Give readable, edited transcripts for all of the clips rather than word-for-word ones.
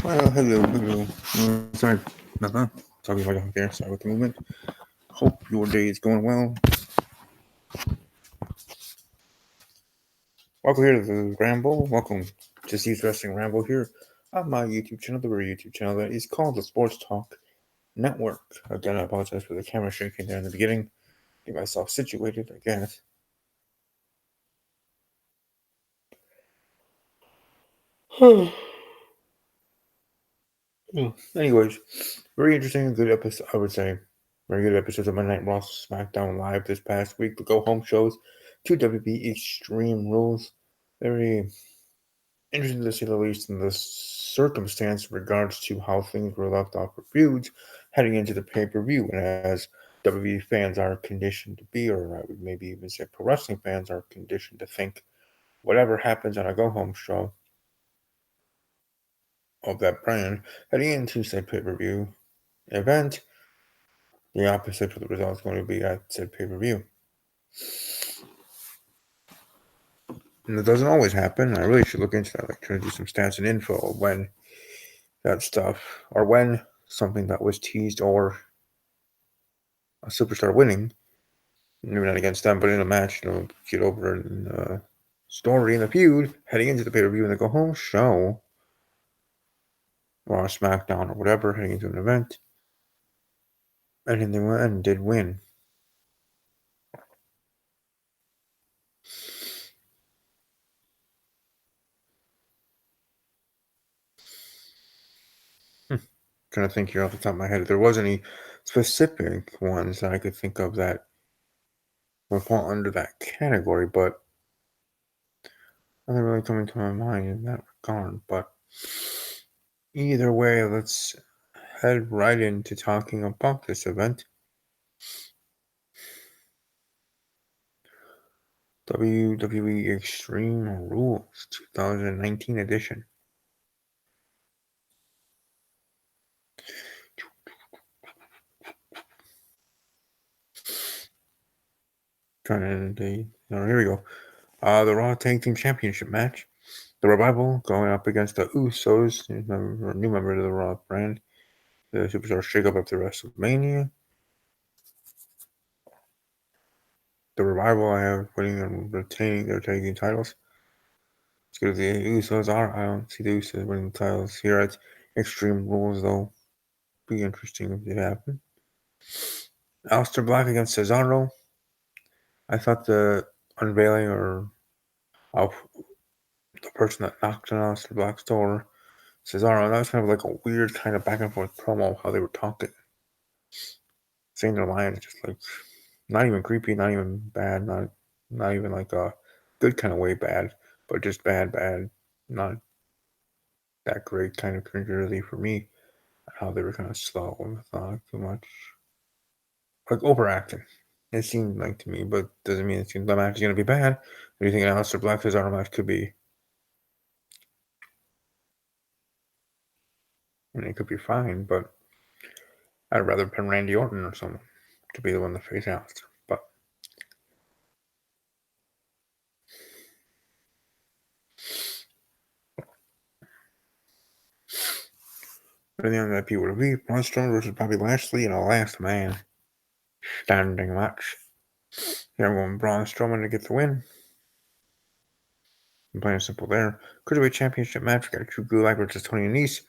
Well, hello. Sorry, nothing. Talking about out there. Sorry with the movement. Hope your day is going well. Welcome here to the Ramble. Welcome to Steve's Wrestling Ramble here on my YouTube channel, the very YouTube channel that is called the Sports Talk Network. Again, I apologize for the camera shaking there in the beginning. Get myself situated, I guess. Anyways, very interesting, good episode, I would say. Very good episodes of Monday Night Raw SmackDown Live this past week. The go home shows, 2 WWE Extreme Rules. Very interesting to say the least in the circumstance in regards to how things were left off for feuds heading into the pay per view. And as WWE fans are conditioned to be, or I would maybe even say pro wrestling fans are conditioned to think, whatever happens on a go home show of that brand heading into said pay per view event, the opposite for the result is going to be at said pay per view. And it doesn't always happen. I really should look into that, like try to do some stats and info when that stuff, or when something that was teased or a superstar winning, maybe not against them, but in a match, get over in the story in the feud, heading into the pay per view and the go home show, or SmackDown or whatever, heading into an event, and in the end did win. Trying to think here off the top of my head if there was any specific ones that I could think of that would fall under that category, but nothing really coming to my mind in that regard. But either way, let's head right into talking about this event. WWE Extreme Rules 2019 edition. Here we go. The Raw Tag Team Championship match. The Revival going up against the Usos, new member of the Raw brand. The Superstars shake up after WrestleMania. The Revival I have winning and retaining their tag team titles. As good as the Usos are, I don't see the Usos winning the titles here at Extreme Rules, though. Be interesting if it happened. Aleister Black against Cesaro. I thought the unveiling or of the person that knocked on Aleister Black's door, Cesaro, that was kind of like a weird kind of back and forth promo how they were talking. Saying their lines just like not even creepy, not even bad, not even like a good kind of way bad, but just bad, not that great kind of cringeworthy for me. How they were kind of slow and not too much like overacting. It seemed like to me, but doesn't mean the match is gonna be bad. What do you think an Aleister Black Cesaro match could be? I mean, it could be fine, but I'd rather pin Randy Orton or someone to be the one to face Aleister. But depending on that people would be Braun Strowman versus Bobby Lashley in a last man standing match. Here I'm going Braun Strowman to get the win. I'm playing simple there. Cruiserweight Championship match. We got Drew Gulak versus Tony Nese.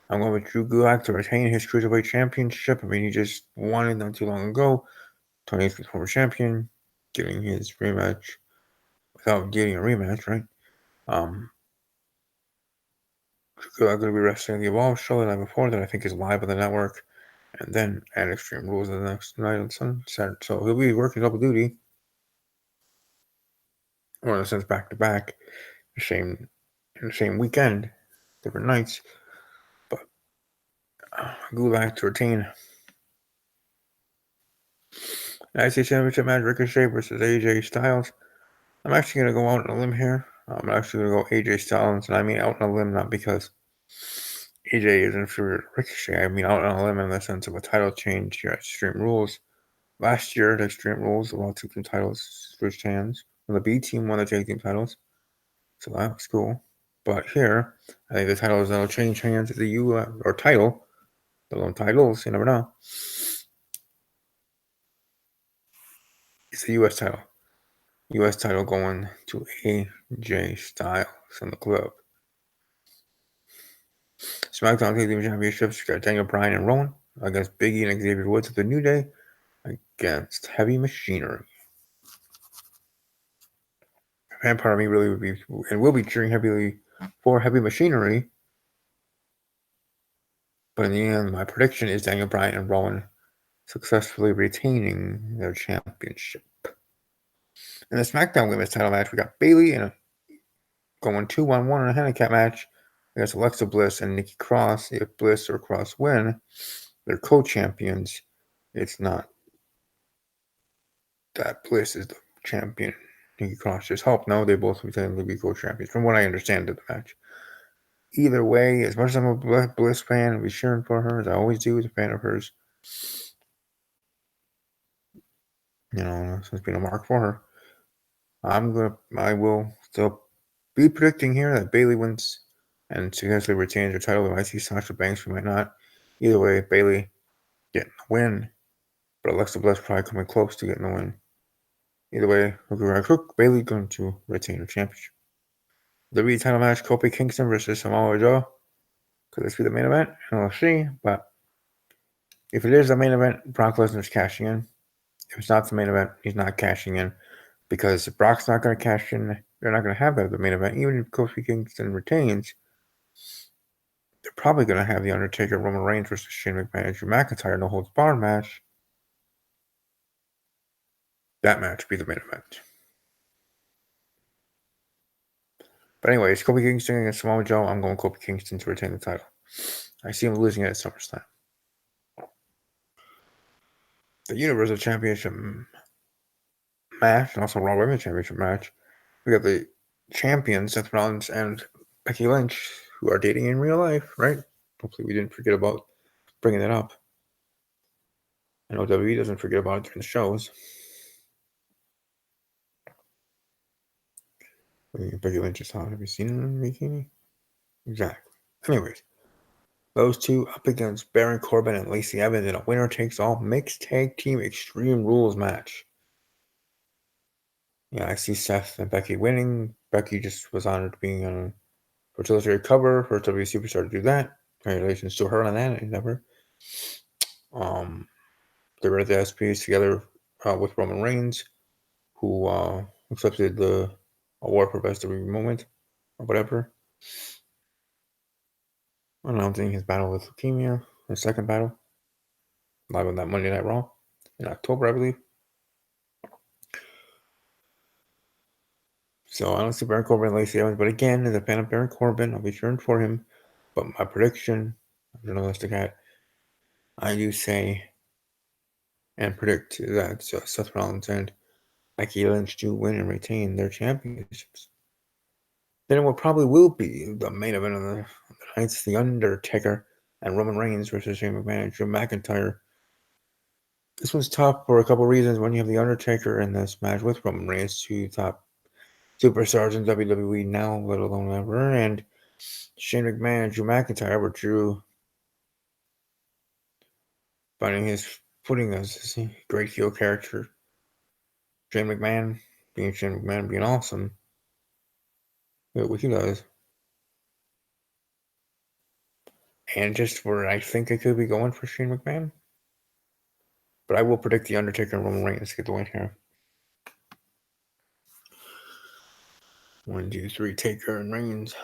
I'm going with Drew Gulak to retain his Cruiserweight Championship. I mean, he just won it not too long ago. Tony Nese, former champion, getting his rematch without getting a rematch, right? Drew Gulak going to be wrestling the Evolve show the night before that I think is live on the network. And then at Extreme Rules the next night on Saturday. So he'll be working double duty. Or in a sense, back to back. In the same weekend, different nights. But Gulak to retain. IC Championship match, Ricochet versus AJ Styles. I'm actually going to go out on a limb here. I'm actually going to go AJ Styles, and I mean out on a limb not because AJ is inferior to Ricochet. I mean out on a limb in the sense of a title change here at Extreme Rules. Last year at Extreme Rules, the Raw Tag Team titles switched hands. When the B team won the tag team titles. So that was cool. But here, I think the title is going to change hands to the U.S. or title. The lone titles, you never know. It's the U.S. title. U.S. title going to AJ Styles in the club. SmackDown Tag Team Championships, you got Daniel Bryan and Rowan against Big E and Xavier Woods of the New Day against Heavy Machinery. A fan part of me really would be and will be cheering heavily for Heavy Machinery. But in the end, my prediction is Daniel Bryan and Rowan successfully retaining their championship. In the SmackDown Women's title match, we got Bayley in a going 2-on-1 in a handicap match against Alexa Bliss and Nikki Cross. If Bliss or Cross win, they're co-champions. It's not that Bliss is the champion. Nikki Cross just helped. No, they both pretend to be co-champions, from what I understand of the match. Either way, as much as I'm a Bliss fan, I'll be cheering for her, as I always do as a fan of hers. You know, it's been a mark for her. I will still be predicting here that Bayley wins and successfully retains her title. We might see Sasha Banks, we might not. Either way, Bayley getting the win, but Alexa Bliss probably coming close to getting the win. Either way, Cook, Bayley going to retain her championship. The WWE title match, Kofi Kingston versus Samoa Joe. Could this be the main event? And we'll see, but if it is the main event, Brock Lesnar's cashing in. If it's not the main event, he's not cashing in. Because if Brock's not going to cash in, they're not going to have that at the main event. Even if Kofi Kingston retains, they're probably going to have The Undertaker, Roman Reigns versus Shane McMahon, Drew McIntyre, no holds barred match. That match be the main event. But anyways, Kofi Kingston against Samoa Joe. I'm going Kofi Kingston to retain the title. I see him losing it at SummerSlam. The Universal Championship match and also Raw Women's Championship match. We got the champions, Seth Rollins and Becky Lynch, who are dating in real life, right? Hopefully we didn't forget about bringing that up. I know WWE doesn't forget about it during the shows. Becky Lynch is hot. Have you seen her in bikini? Exactly. Anyways, those two up against Baron Corbin and Lacey Evans in a winner-takes-all mixed tag team Extreme Rules match. Yeah, I see Seth and Becky winning. Becky just was honored being on a fertility cover. First WWE superstar to do that. Congratulations to her on that. Never. They were at the SPs together with Roman Reigns, who accepted the award for best WWE moment or whatever. Announcing his battle with leukemia, his second battle, live on that Monday Night Raw in October, I believe. So I don't see Baron Corbin and Lacey Evans, but again, as a fan of Baron Corbin, I'll be cheering for him. But my prediction, journalistic hat, I do say and predict that Seth Rollins and Becky Lynch do win and retain their championships. Then what probably will be the main event of the night, The Undertaker and Roman Reigns versus Shane McMahon and Drew McIntyre. This one's tough for a couple reasons. When you have The Undertaker in this match with Roman Reigns, two top superstars in WWE now, let alone ever, and Shane McMahon and Drew McIntyre, were Drew finding his footing as a great heel character. Shane McMahon being awesome. What he does. And just where I think I could be going for Shane McMahon. But I will predict The Undertaker and Roman Reigns get the win here. 1, 2, 3, Taker and Reigns.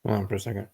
Hold on for a second.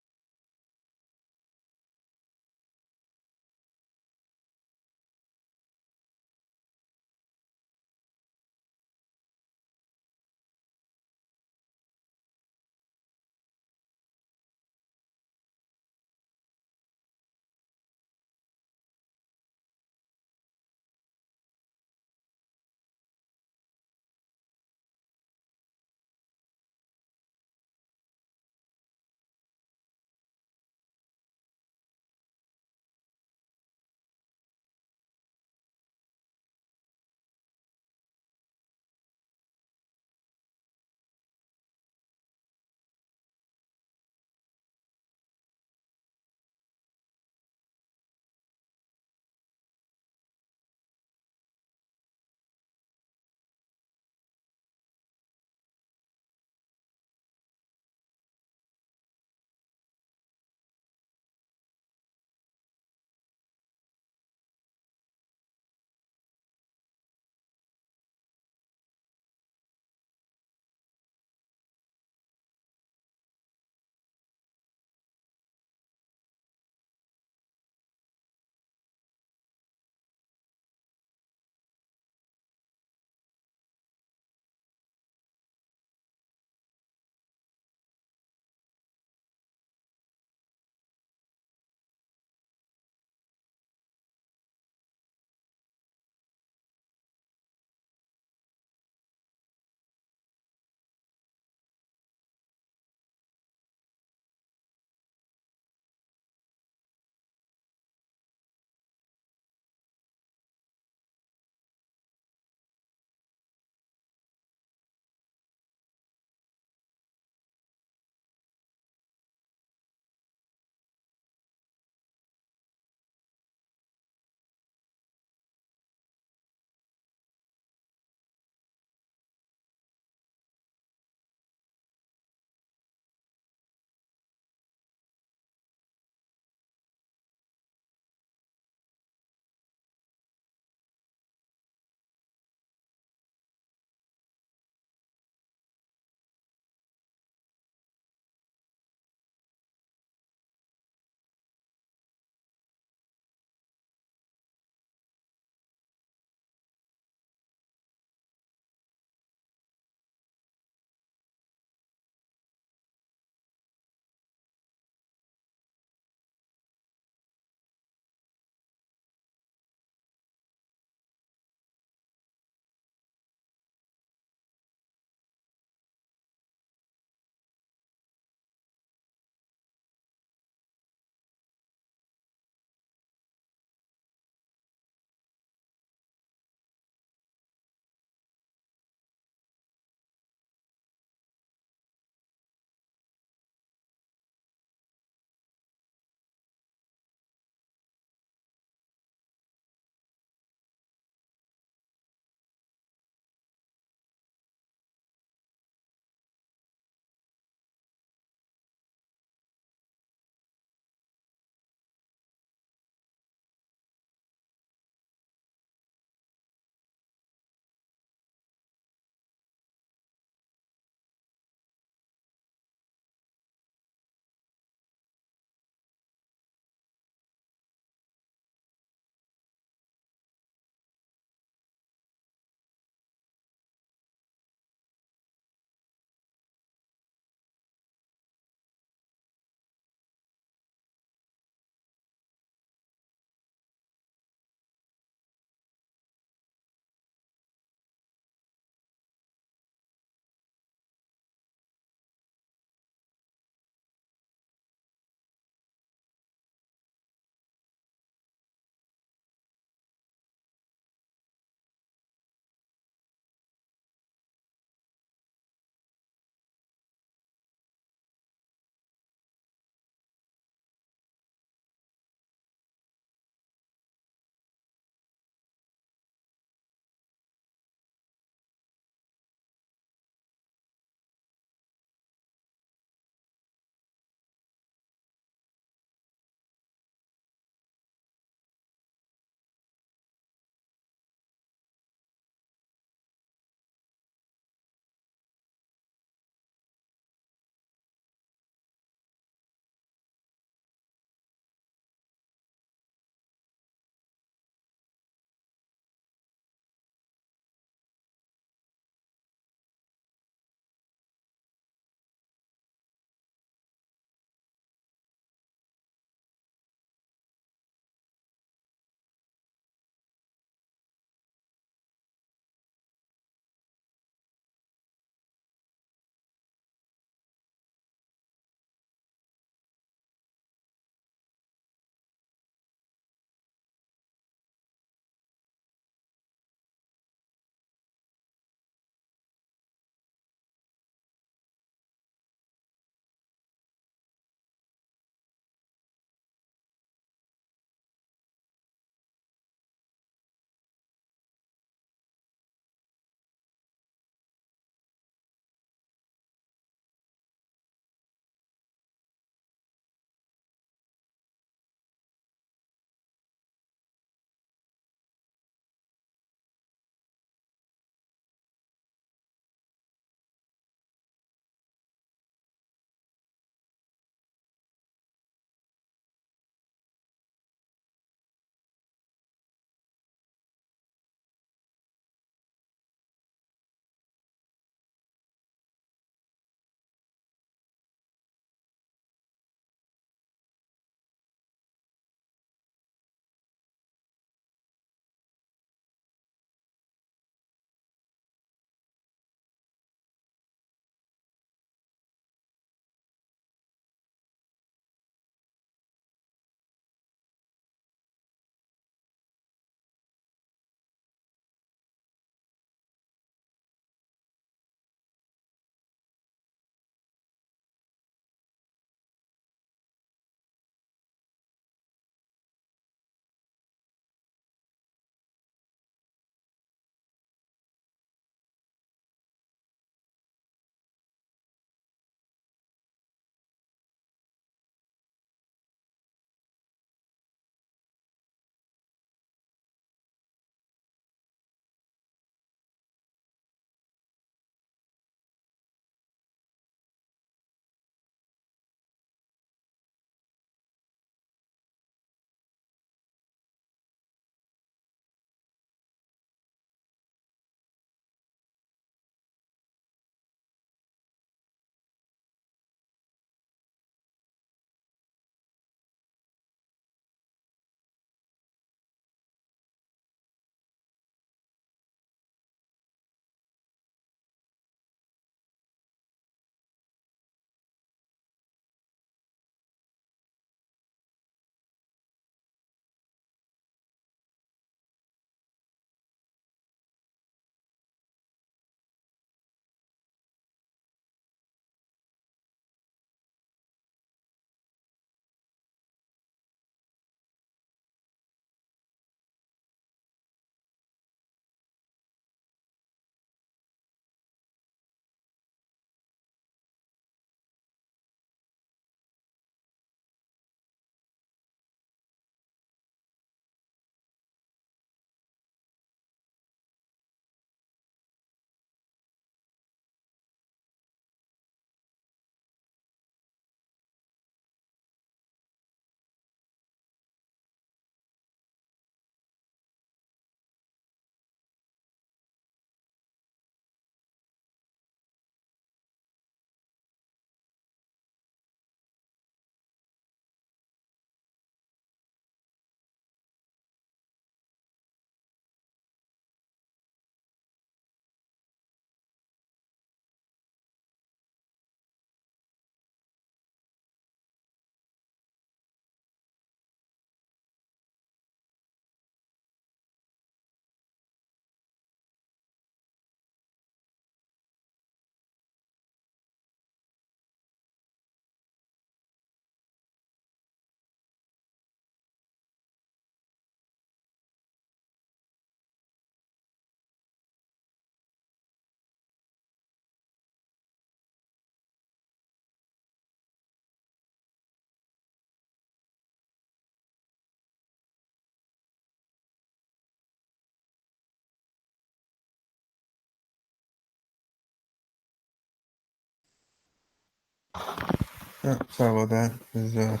Sorry about that. There's a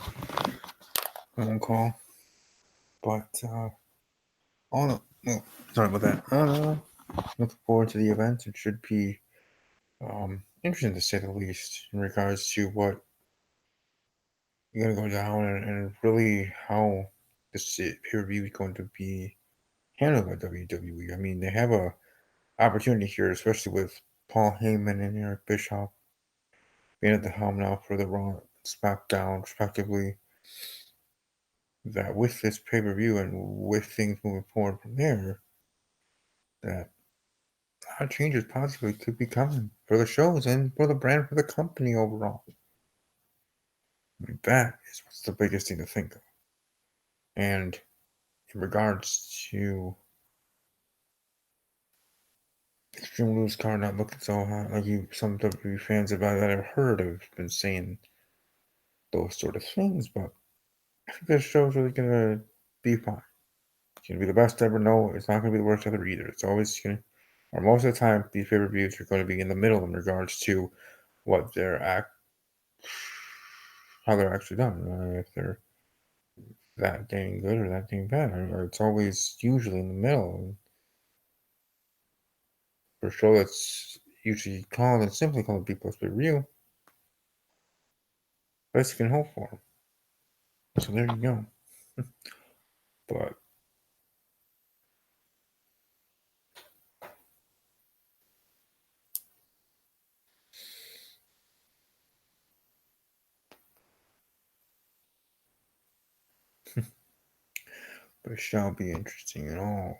phone call. But, oh no, sorry about that. Looking forward to the event. It should be interesting to say the least in regards to what you're going to go down and really how this pay-per-view is going to be handled by WWE. I mean, they have a opportunity here, especially with Paul Heyman and Eric Bischoff being at the helm now for the Raw and SmackDown, respectively. That with this pay-per-view and with things moving forward from there, that a lot of changes possibly could be coming for the shows and for the brand, for the company overall. I mean, that is what's the biggest thing to think of. And in regards to Extreme Rules card not looking so hot, like some WWE fans about that I've heard have been saying those sort of things, but I think this show's really gonna be fine. It's gonna be the best ever. No, it's not gonna be the worst ever either. It's always gonna, or most of the time, these pay per views are going to be in the middle in regards to what how they're actually done. If they're that dang good or that dang bad, or it's always usually in the middle. For a show that's usually called and simply called B plus B real, best you can hope for. So there you go. But it shall be interesting at all.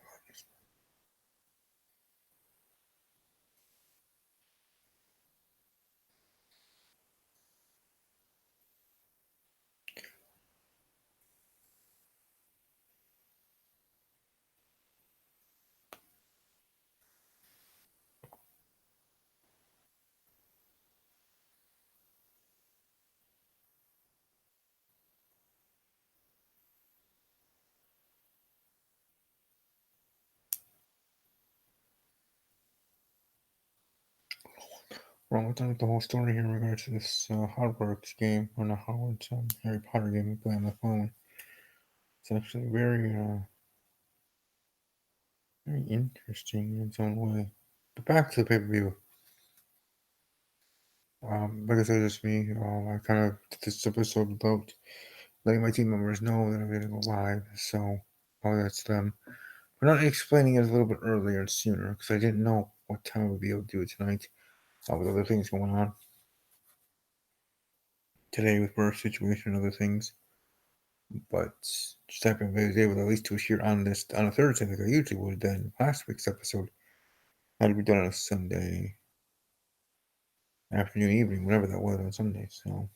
Well, we'll tell the whole story here in regards to this Hogwarts game, or not Hogwarts, Harry Potter game we play on the phone. It's actually very interesting in its own way. But back to the pay per view. Like I said, it's me. I kind of did this episode about letting my team members know that I'm going to go live. So, that's them. But not explaining it a little bit earlier and sooner because I didn't know what time I would be able to do it tonight. With other things going on today with birth situation and other things. But just happened I was able to at least to here on a Thursday like I usually would. Then last week's episode had to be done on a Sunday afternoon, evening, whatever that was on Sunday. So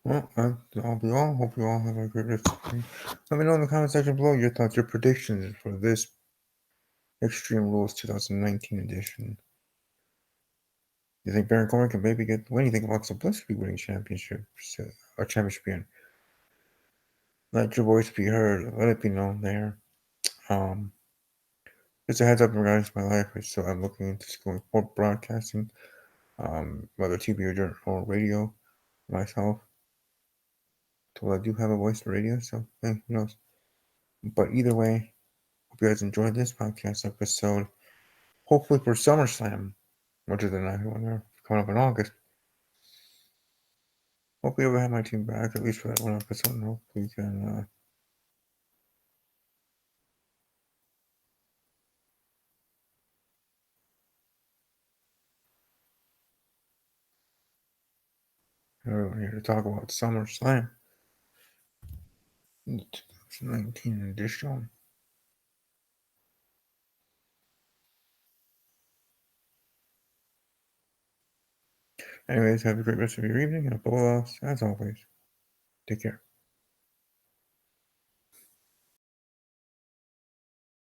well, I'll be all. Hope you all have a great rest of the day. Let me know in the comment section below your thoughts, your predictions for this Extreme Rules 2019 edition. You think Baron Corbin can maybe get the win? You think Alexa Bliss will be winning championships or championship again? Let your voice be heard. Let it be known there. Just a heads up in regards to my life. So I'm looking into going for broadcasting, whether TV or radio myself. So I do have a voice for radio, so hey, who knows? But either way, hope you guys enjoyed this podcast episode. Hopefully for SummerSlam, which is the next one coming up in August. Hopefully I'll have my team back, at least for that one episode, and hopefully we can talk about SummerSlam 2019 edition. Anyways, have a great rest of your evening, and above all else, as always, take care.